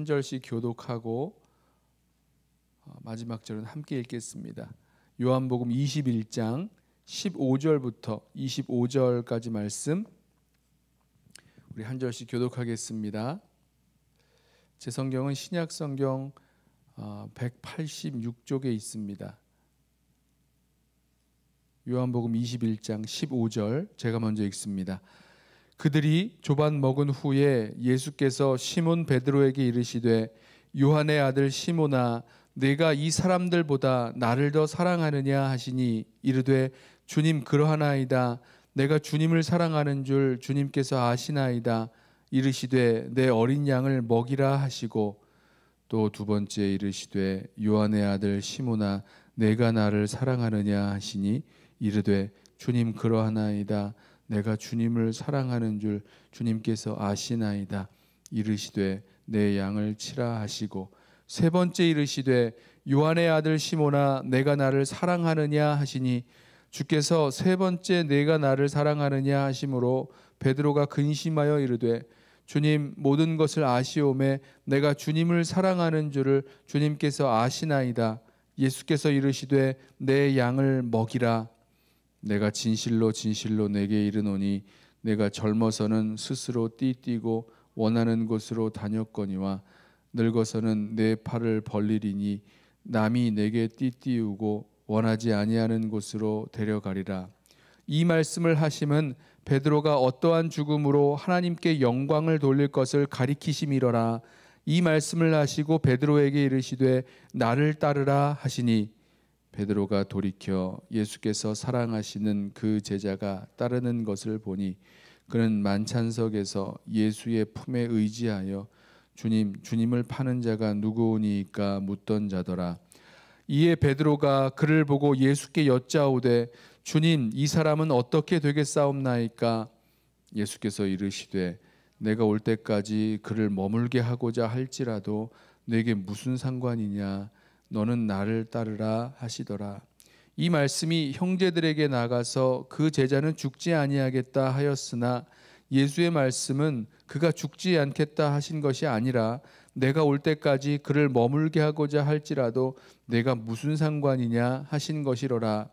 한 절씩 교독하고 마지막 절은 함께 읽겠습니다. 요한복음 21장 15절부터 25절까지 말씀 우리 한 절씩 교독하겠습니다. 제 성경은 신약 성경 186쪽에 있습니다. 요한복음 21장 15절 제가 먼저 읽습니다. 그들이 조반 먹은 후에 예수께서 시몬 베드로에게 이르시되 요한의 아들 시몬아 내가 이 사람들보다 나를 더 사랑하느냐 하시니 이르되 주님 그러하나이다. 내가 주님을 사랑하는 줄 주님께서 아시나이다. 이르시되 내 어린 양을 먹이라 하시고 또 두 번째 이르시되 요한의 아들 시몬아 내가 나를 사랑하느냐 하시니 이르되 주님 그러하나이다. 내가 주님을 사랑하는 줄 주님께서 아시나이다. 이르시되 내 양을 치라 하시고 세 번째 이르시되 요한의 아들 시몬아 내가 나를 사랑하느냐 하시니 주께서 세 번째 내가 나를 사랑하느냐 하심으로 베드로가 근심하여 이르되 주님 모든 것을 아시오매 내가 주님을 사랑하는 줄을 주님께서 아시나이다. 예수께서 이르시되 내 양을 먹이라. 내가 진실로 진실로 내게 이르노니 내가 젊어서는 스스로 띠뛰고 원하는 곳으로 다녔거니와 늙어서는 내 팔을 벌리리니 남이 내게 띠띠우고 원하지 아니하는 곳으로 데려가리라. 이 말씀을 하심은 베드로가 어떠한 죽음으로 하나님께 영광을 돌릴 것을 가리키심이로라. 이 말씀을 하시고 베드로에게 이르시되 나를 따르라 하시니 베드로가 돌이켜 예수께서 사랑하시는 그 제자가 따르는 것을 보니 그는 만찬석에서 예수의 품에 의지하여 주님을 파는 자가 누구오니까 묻던 자더라. 이에 베드로가 그를 보고 예수께 여짜오되 주님 이 사람은 어떻게 되겠사옵나이까? 예수께서 이르시되 내가 올 때까지 그를 머물게 하고자 할지라도 내게 무슨 상관이냐? 너는 나를 따르라 하시더라. 이 말씀이 형제들에게 나가서 그 제자는 죽지 아니하겠다 하였으나 예수의 말씀은 그가 죽지 않겠다 하신 것이 아니라 내가 올 때까지 그를 머물게 하고자 할지라도 내가 무슨 상관이냐 하신 것이로라.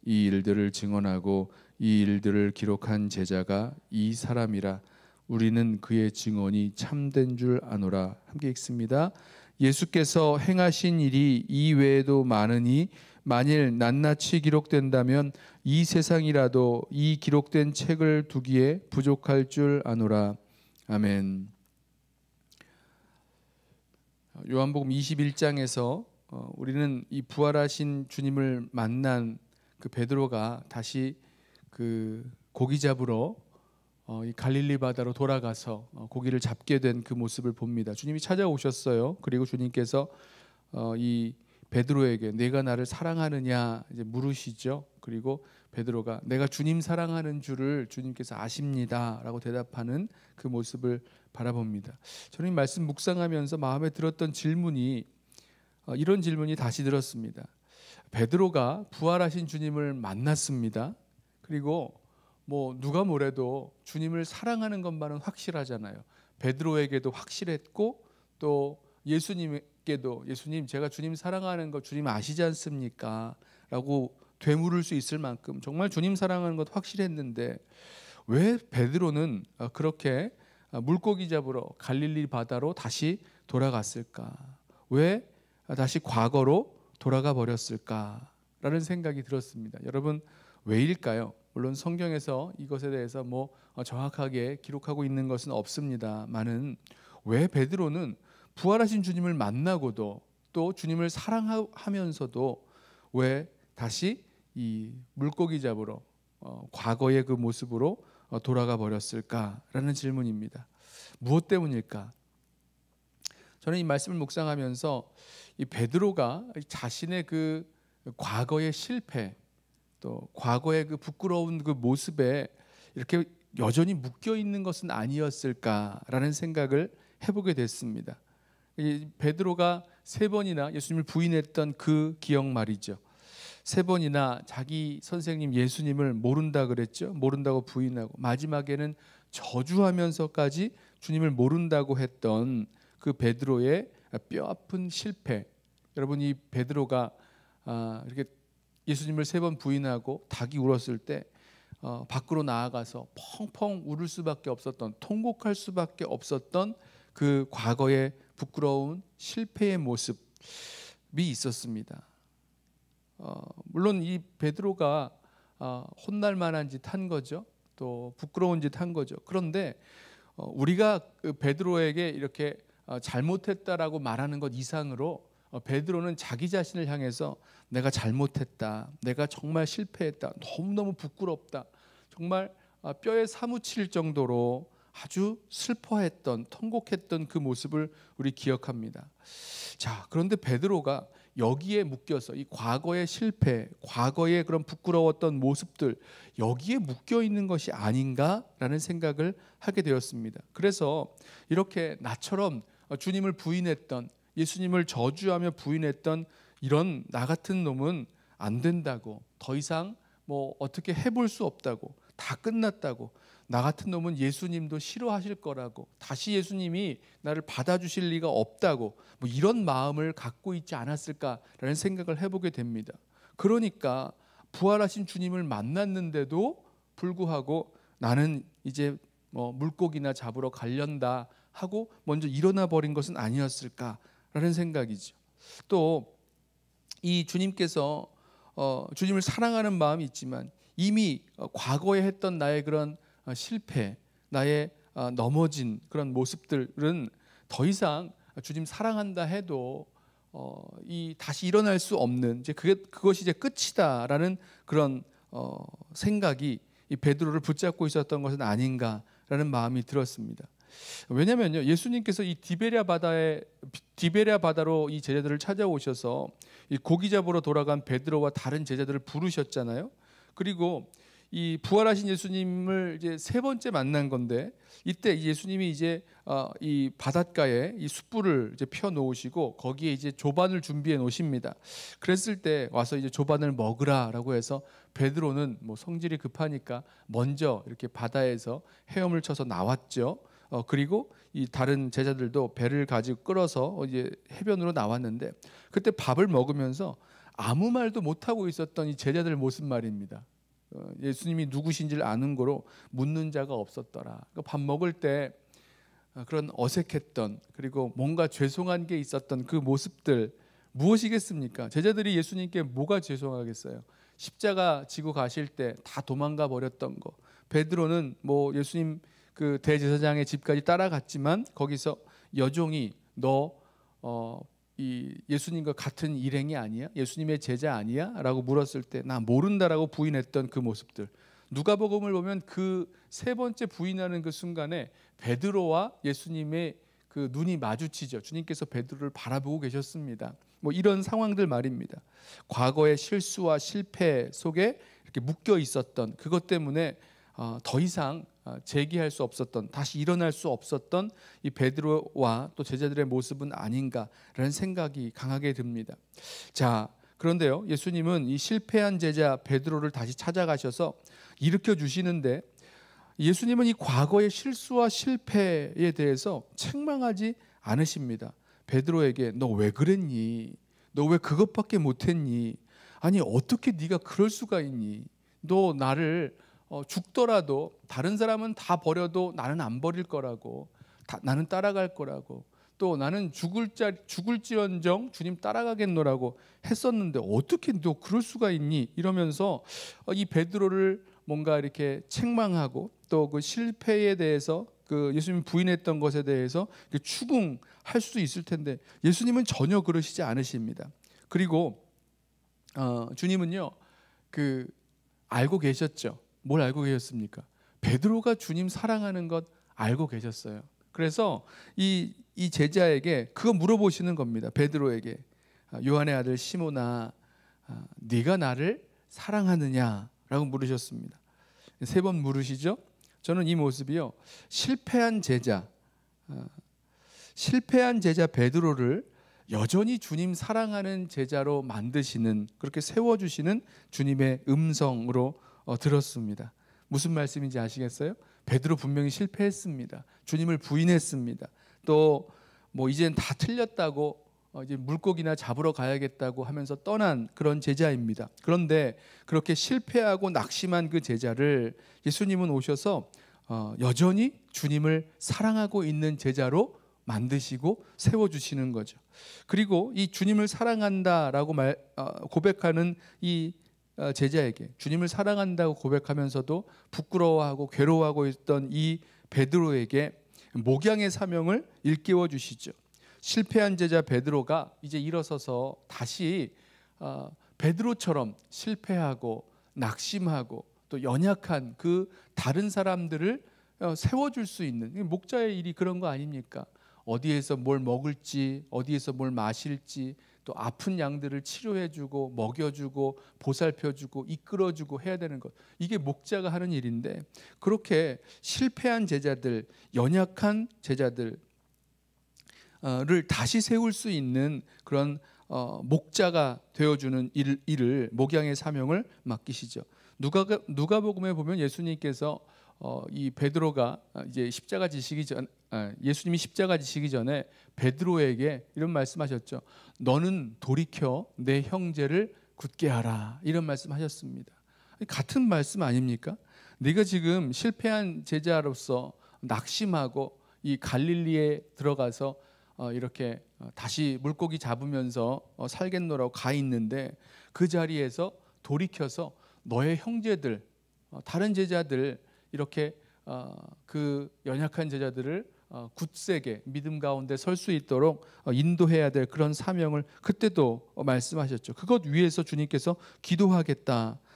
이 일들을 증언하고 이 일들을 기록한 제자가 이 사람이라. 우리는 그의 증언이 참된 줄 아노라. 함께 읽습니다. 예수께서 행하신 일이 이 외에도 많으니 만일 낱낱이 기록된다면 이 세상이라도 이 기록된 책을 두기에 부족할 줄 아노라. 아멘. 요한복음 21장에서 우리는 이 부활하신 주님을 만난 그 베드로가 다시 그 고기 잡으러 이 갈릴리 바다로 돌아가서 고기를 잡게 된 그 모습을 봅니다. 주님이 찾아오셨어요. 그리고 주님께서 이 베드로에게 내가 나를 사랑하느냐 이제 물으시죠. 그리고 베드로가 내가 주님 사랑하는 줄을 주님께서 아십니다라고 대답하는 그 모습을 바라봅니다. 저는 이 말씀 묵상하면서 마음에 들었던 질문이 이런 질문이 다시 들었습니다. 베드로가 부활하신 주님을 만났습니다. 그리고 뭐 누가 뭐래도 주님을 사랑하는 것만은 확실하잖아요. 베드로에게도 확실했고 또 예수님께도 예수님 제가 주님 사랑하는 거 주님 아시지 않습니까? 라고 되물을 수 있을 만큼 정말 주님 사랑하는 것 확실했는데 왜 베드로는 그렇게 물고기 잡으러 갈릴리 바다로 다시 돌아갔을까? 왜 다시 과거로 돌아가 버렸을까라는 생각이 들었습니다. 여러분 왜일까요? 물론 성경에서 이것에 대해서 뭐 정확하게 기록하고 있는 것은 없습니다만은 왜 베드로는 부활하신 주님을 만나고도 또 주님을 사랑하면서도 왜 다시 이 물고기 잡으러 과거의 그 모습으로 돌아가 버렸을까라는 질문입니다. 무엇 때문일까? 저는 이 말씀을 묵상하면서 이 베드로가 자신의 그 과거의 실패 또 과거의 그 부끄러운 그 모습에 이렇게 여전히 묶여 있는 것은 아니었을까라는 생각을 해보게 됐습니다. 이 베드로가 3번이나 예수님을 부인했던 그 기억 말이죠. 3번이나 자기 선생님 예수님을 모른다 그랬죠. 모른다고 부인하고 마지막에는 저주하면서까지 주님을 모른다고 했던 그 베드로의 뼈아픈 실패. 여러분, 이 베드로가 이렇게 예수님을 3번 부인하고 닭이 울었을 때 밖으로 나아가서 펑펑 울을 수밖에 없었던, 통곡할 수밖에 없었던 그 과거의 부끄러운 실패의 모습이 있었습니다. 물론 이 베드로가 혼날 만한 짓 한 거죠. 또 부끄러운 짓 한 거죠. 그런데 우리가 그 베드로에게 이렇게 잘못했다라고 말하는 것 이상으로 베드로는 자기 자신을 향해서 내가 잘못했다, 내가 정말 실패했다, 너무너무 부끄럽다, 정말 뼈에 사무칠 정도로 아주 슬퍼했던, 통곡했던 그 모습을 우리 기억합니다. 자, 그런데 베드로가 여기에 묶여서 이 과거의 실패, 과거의 그런 부끄러웠던 모습들, 여기에 묶여 있는 것이 아닌가라는 생각을 하게 되었습니다. 그래서 이렇게 나처럼 주님을 부인했던, 예수님을 저주하며 부인했던 이런 나 같은 놈은 안 된다고, 더 이상 뭐 어떻게 해볼 수 없다고, 다 끝났다고, 나 같은 놈은 예수님도 싫어하실 거라고, 다시 예수님이 나를 받아주실 리가 없다고, 뭐 이런 마음을 갖고 있지 않았을까라는 생각을 해보게 됩니다. 그러니까 부활하신 주님을 만났는데도 불구하고 나는 이제 뭐 물고기나 잡으러 가련다 하고 먼저 일어나 버린 것은 아니었을까라는 생각이죠. 또 이 주님께서 주님을 사랑하는 마음이 있지만 이미 과거에 했던 나의 그런 실패, 나의 넘어진 그런 모습들은 더 이상 주님 사랑한다 해도 다시 일어날 수 없는, 이제 그것이 이제 끝이다라는 그런 생각이 이 베드로를 붙잡고 있었던 것은 아닌가라는 마음이 들었습니다. 왜냐면요, 예수님께서 이 디베랴 바다로 이 제자들을 찾아오셔서 이 고기 잡으러 돌아간 베드로와 다른 제자들을 부르셨잖아요. 그리고 이 부활하신 예수님을 이제 3번째 만난 건데, 이때 예수님이 이제 이 바닷가에 이 숯불을 이제 펴 놓으시고 거기에 이제 조반을 준비해 놓으십니다. 그랬을 때 와서 이제 조반을 먹으라라고 해서 베드로는 뭐 성질이 급하니까 먼저 이렇게 바다에서 헤엄을 쳐서 나왔죠. 그리고 이 다른 제자들도 배를 가지고 끌어서 이제 해변으로 나왔는데, 그때 밥을 먹으면서 아무 말도 못 하고 있었던 이 제자들 모습 말입니다. 예수님이 누구신지를 아는 거로 묻는 자가 없었더라. 그러니까 밥 먹을 때 그런 어색했던, 그리고 뭔가 죄송한 게 있었던 그 모습들 무엇이겠습니까? 제자들이 예수님께 뭐가 죄송하겠어요? 십자가 지고 가실 때 다 도망가 버렸던 거. 베드로는 뭐 예수님 그 대제사장의 집까지 따라갔지만 거기서 여종이 너 이 예수님과 같은 일행이 아니야? 예수님의 제자 아니야? 라고 물었을 때 나 모른다라고 부인했던 그 모습들. 누가복음을 보면 그 3번째 부인하는 그 순간에 베드로와 예수님의 그 눈이 마주치죠. 주님께서 베드로를 바라보고 계셨습니다. 뭐 이런 상황들 말입니다. 과거의 실수와 실패 속에 이렇게 묶여 있었던 그것 때문에 더 이상 재기할 수 없었던, 다시 일어날 수 없었던 이 베드로와 또 제자들의 모습은 아닌가라는 생각이 강하게 듭니다. 자, 그런데요, 예수님은 이 실패한 제자 베드로를 다시 찾아가셔서 일으켜 주시는데, 예수님은 이 과거의 실수와 실패에 대해서 책망하지 않으십니다. 베드로에게 너 왜 그랬니? 너 왜 그것밖에 못했니? 아니 어떻게 네가 그럴 수가 있니? 너 나를 죽더라도 다른 사람은 다 버려도 나는 안 버릴 거라고, 나는 따라갈 거라고, 또 나는 죽을지언정 주님 따라가겠노라고 했었는데 어떻게 너 그럴 수가 있니? 이러면서 이 베드로를 뭔가 이렇게 책망하고 또 그 실패에 대해서 그 예수님 부인했던 것에 대해서 추궁할 수도 있을 텐데 예수님은 전혀 그러시지 않으십니다. 그리고 주님은요 그 알고 계셨죠. 뭘 알고 계셨습니까? 베드로가 주님 사랑하는 것 알고 계셨어요. 그래서 이 제자에게 그거 물어보시는 겁니다. 베드로에게 요한의 아들 시몬아, 네가 나를 사랑하느냐라고 물으셨습니다. 3번 물으시죠. 저는 이 모습이요, 실패한 제자 베드로를 여전히 주님 사랑하는 제자로 만드시는, 그렇게 세워주시는 주님의 음성으로 들었습니다. 무슨 말씀인지 아시겠어요? 베드로 분명히 실패했습니다. 주님을 부인했습니다. 또 뭐 이젠 다 틀렸다고 이제 물고기나 잡으러 가야겠다고 하면서 떠난 그런 제자입니다. 그런데 그렇게 실패하고 낙심한 그 제자를 예수님은 오셔서 여전히 주님을 사랑하고 있는 제자로 만드시고 세워주시는 거죠. 그리고 이 주님을 사랑한다라고 고백하는 이 제자에게, 주님을 사랑한다고 고백하면서도 부끄러워하고 괴로워하고 있던 이 베드로에게 목양의 사명을 일깨워 주시죠. 실패한 제자 베드로가 이제 일어서서 다시 베드로처럼 실패하고 낙심하고 또 연약한 그 다른 사람들을 세워줄 수 있는, 목자의 일이 그런 거 아닙니까? 어디에서 뭘 먹을지, 어디에서 뭘 마실지, 또 아픈 양들을 치료해주고 먹여주고 보살펴주고 이끌어주고 해야 되는 것, 이게 목자가 하는 일인데, 그렇게 실패한 제자들, 연약한 제자들을 다시 세울 수 있는 그런 목자가 되어주는 일을, 목양의 사명을 맡기시죠. 누가복음에 보면 예수님께서 이 베드로가 이제 십자가 지시기 전, 예수님이 십자가 지시기 전에 베드로에게 이런 말씀하셨죠. 너는 돌이켜 내 형제를 굳게 하라, 이런 말씀하셨습니다. 같은 말씀 아닙니까? 네가 지금 실패한 제자로서 낙심하고 이 갈릴리에 들어가서 이렇게 다시 물고기 잡으면서 살겠노라고 가 있는데, 그 자리에서 돌이켜서 너의 형제들, 다른 제자들, 이렇게 그 연약한 제자들을 굳세게 믿음 가운데 설 수 있도록 인도해야 될 그런 사명을 그때도 말씀하셨죠. 그것 위해서 주님께서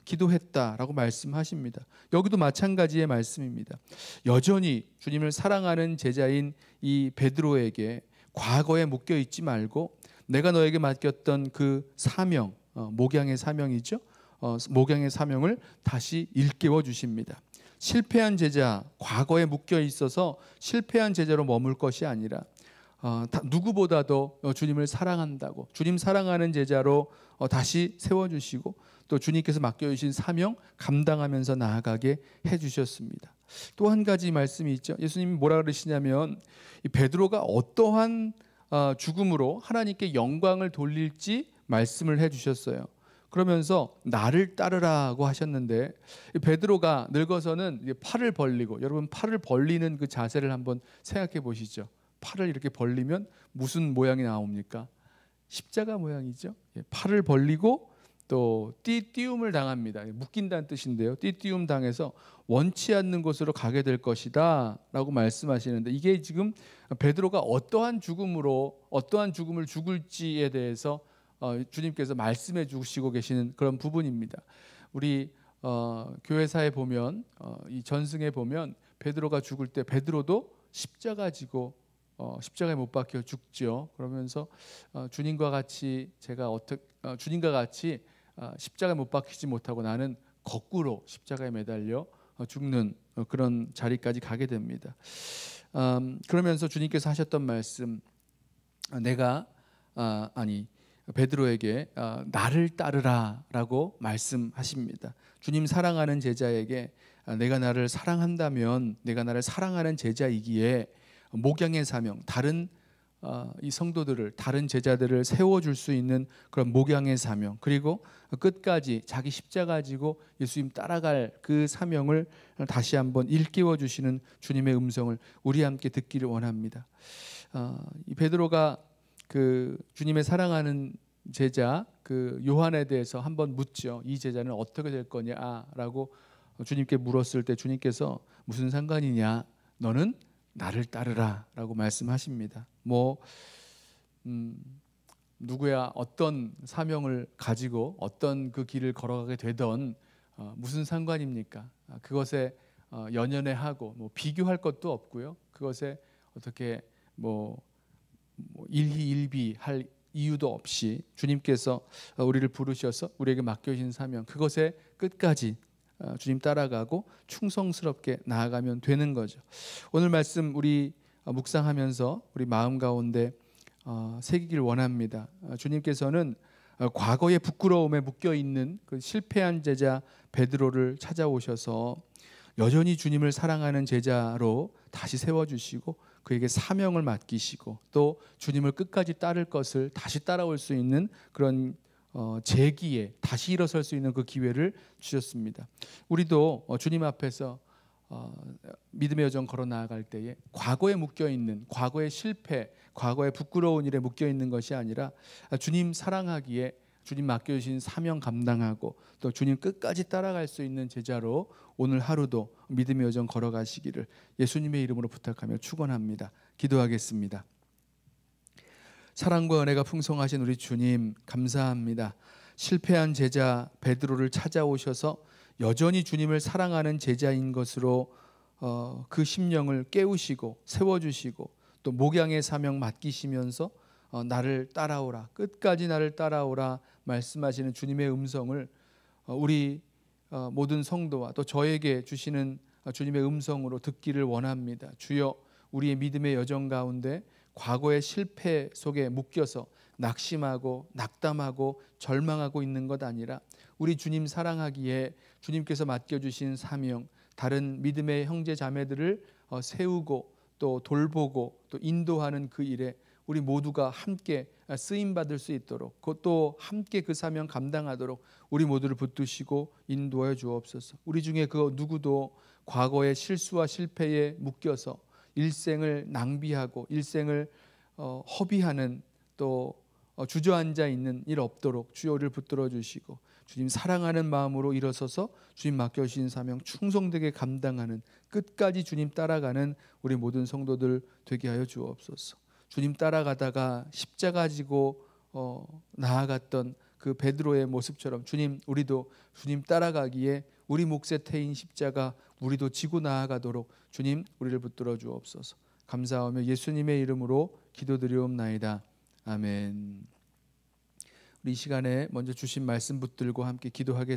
기도했다라고 말씀하십니다. 여기도 마찬가지의 말씀입니다. 여전히 주님을 사랑하는 제자인 이 베드로에게 과거에 묶여 있지 말고, 내가 너에게 맡겼던 그 사명, 목양의 사명이죠. 목양의 사명을 다시 일깨워 주십니다. 실패한 제자, 과거에 묶여 있어서 실패한 제자로 머물 것이 아니라 누구보다도 주님을 사랑한다고, 주님 사랑하는 제자로 다시 세워주시고, 또 주님께서 맡겨주신 사명 감당하면서 나아가게 해주셨습니다. 또 한 가지 말씀이 있죠. 예수님이 뭐라 그러시냐면, 이 베드로가 어떠한 죽음으로 하나님께 영광을 돌릴지 말씀을 해주셨어요. 그러면서 나를 따르라고 하셨는데, 베드로가 늙어서는 팔을 벌리고, 여러분 팔을 벌리는 그 자세를 한번 생각해 보시죠. 팔을 이렇게 벌리면 무슨 모양이 나옵니까? 십자가 모양이죠. 팔을 벌리고 또 띠띠움을 당합니다. 묶인다는 뜻인데요. 띠띠움 당해서 원치 않는 곳으로 가게 될 것이다 라고 말씀하시는데, 이게 지금 베드로가 어떠한 죽음을 죽을지에 대해서 주님께서 말씀해 주시고 계시는 그런 부분입니다. 우리 교회사에 보면, 이 전승에 보면 베드로가 죽을 때 베드로도 십자가 지고 십자가에 못 박혀 죽죠. 그러면서 주님과 같이 십자가에 못 박히지 못하고 나는 거꾸로 십자가에 매달려 죽는 그런 자리까지 가게 됩니다. 그러면서 주님께서 하셨던 말씀, 베드로에게 나를 따르라라고 말씀하십니다. 주님 사랑하는 제자에게 내가 나를 사랑한다면, 내가 나를 사랑하는 제자이기에 목양의 사명, 다른 이 성도들을, 다른 제자들을 세워줄 수 있는 그런 목양의 사명, 그리고 끝까지 자기 십자가 지고 예수님 따라갈 그 사명을 다시 한번 일깨워 주시는 주님의 음성을 우리 함께 듣기를 원합니다. 이 베드로가 그 주님의 사랑하는 제자 그 요한에 대해서 한번 묻죠. 이 제자는 어떻게 될 거냐라고 주님께 물었을 때, 주님께서 무슨 상관이냐, 너는 나를 따르라라고 말씀하십니다. 누구야 어떤 사명을 가지고 어떤 그 길을 걸어가게 되던 무슨 상관입니까? 그것에 연연해하고 비교할 것도 없고요. 그것에 어떻게 일희일비할 이유도 없이 주님께서 우리를 부르셔서 우리에게 맡겨진 사명, 그것에 끝까지 주님 따라가고 충성스럽게 나아가면 되는 거죠. 오늘 말씀 우리 묵상하면서 우리 마음 가운데 새기길 원합니다. 주님께서는 과거의 부끄러움에 묶여 있는 그 실패한 제자 베드로를 찾아오셔서 여전히 주님을 사랑하는 제자로 다시 세워주시고, 그에게 사명을 맡기시고 또 주님을 끝까지 따를 것을 다시 따라올 수 있는 그런 재기에 다시 일어설 수 있는 그 기회를 주셨습니다. 우리도 주님 앞에서 믿음의 여정 걸어 나아갈 때에 과거에 묶여 있는, 과거의 실패, 과거의 부끄러운 일에 묶여 있는 것이 아니라 주님 사랑하기에 주님 맡겨주신 사명 감당하고 또 주님 끝까지 따라갈 수 있는 제자로 오늘 하루도 믿음의 여정 걸어가시기를 예수님의 이름으로 부탁하며 축원합니다. 기도하겠습니다. 사랑과 은혜가 풍성하신 우리 주님 감사합니다. 실패한 제자 베드로를 찾아오셔서 여전히 주님을 사랑하는 제자인 것으로 그 심령을 깨우시고 세워주시고 또 목양의 사명 맡기시면서 나를 따라오라, 끝까지 나를 따라오라 말씀하시는 주님의 음성을 우리 모든 성도와 또 저에게 주시는 주님의 음성으로 듣기를 원합니다. 주여, 우리의 믿음의 여정 가운데 과거의 실패 속에 묶여서 낙심하고 낙담하고 절망하고 있는 것 아니라 우리 주님 사랑하기에 주님께서 맡겨주신 사명, 다른 믿음의 형제 자매들을 세우고 또 돌보고 또 인도하는 그 일에 우리 모두가 함께 쓰임받을 수 있도록, 또 함께 그 사명 감당하도록 우리 모두를 붙드시고 인도하여 주옵소서. 우리 중에 그 누구도 과거의 실수와 실패에 묶여서 일생을 낭비하고 일생을 허비하는 또 주저앉아 있는 일 없도록 주여 우리를 붙들어 주시고 주님 사랑하는 마음으로 일어서서 주님 맡겨주신 사명 충성되게 감당하는, 끝까지 주님 따라가는 우리 모든 성도들 되게 하여 주옵소서. 주님 따라가다가 십자가 지고 나아갔던 그 베드로의 모습처럼 주님, 우리도 주님 따라가기에 우리 몫에 태인 십자가 우리도 지고 나아가도록 주님 우리를 붙들어 주옵소서. 감사하며 예수님의 이름으로 기도드리옵나이다. 아멘. 우리 이 시간에 먼저 주신 말씀 붙들고 함께 기도하겠습니다.